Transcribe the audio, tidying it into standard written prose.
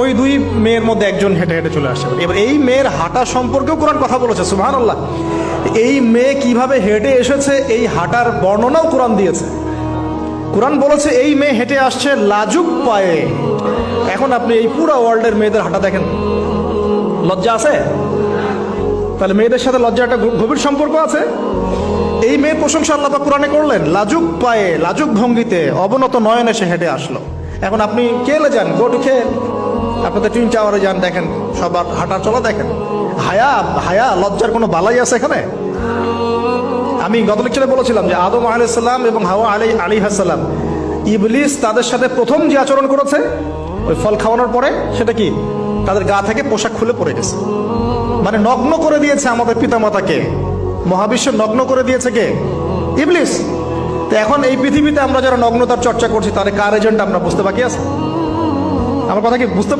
ওই দুই মেয়ের মধ্যে একজন হেঁটে হেঁটে চলে আসে। এবার এই মেয়ের হাঁটা সম্পর্কেও কোরআন কথা বলেছে, সুবহানাল্লাহ। এই মেয়ে কিভাবে হেঁটে এসেছে এই হাঁটার বর্ণনাও কোরআন দিয়েছে। কোরআন বলেছে এই মেয়ে হেঁটে আসছে লাজুক পায়ে। এখন আপনি এই পুরো ওয়ার্ল্ডের মেয়েদের হাঁটা দেখেন, লজ্জা আছে? তাহলে মেয়েদের সাথে লজ্জা একটা গভীর সম্পর্ক আছে। এই মেয়ের প্রশংসা আল্লাহ পাক কোরআনে করলেন, লাজুক পায়ে লাজুক ভঙ্গিতে অবনত নয়নে সে হেঁটে আসলো। এখন আপনি কেলে যান, গো টু খেল, আপনাদের টুইন টাওয়ারে যান, দেখেন সবার হাঁটার চলা দেখেন। হায়া লজ্জার কোনো বালাই আছে এখানে? আমি গত লেকচারে বলেছিলাম যে আদম আলাইহিস সালাম এবং হাওয়া আলাইহিস সালাম, ইবলিস তাদের সাথে প্রথম যে আচরণ করেছে ওই ফল খাওয়ানোর পরে, সেটা কি? তাদের গা থেকে পোশাক খুলে পড়ে গেছে, মানে নগ্ন করে দিয়েছে আমাদের পিতামাতাকে। মহাবিশ্ব নগ্ন করে দিয়েছে কে? ইবলিস। তো এখন এই পৃথিবীতে আমরা যারা নগ্নতার চর্চা করছি তাদের কার এজেন্ট আমরা বুঝতে বাকি আছে? আমার কথা কি বুঝতে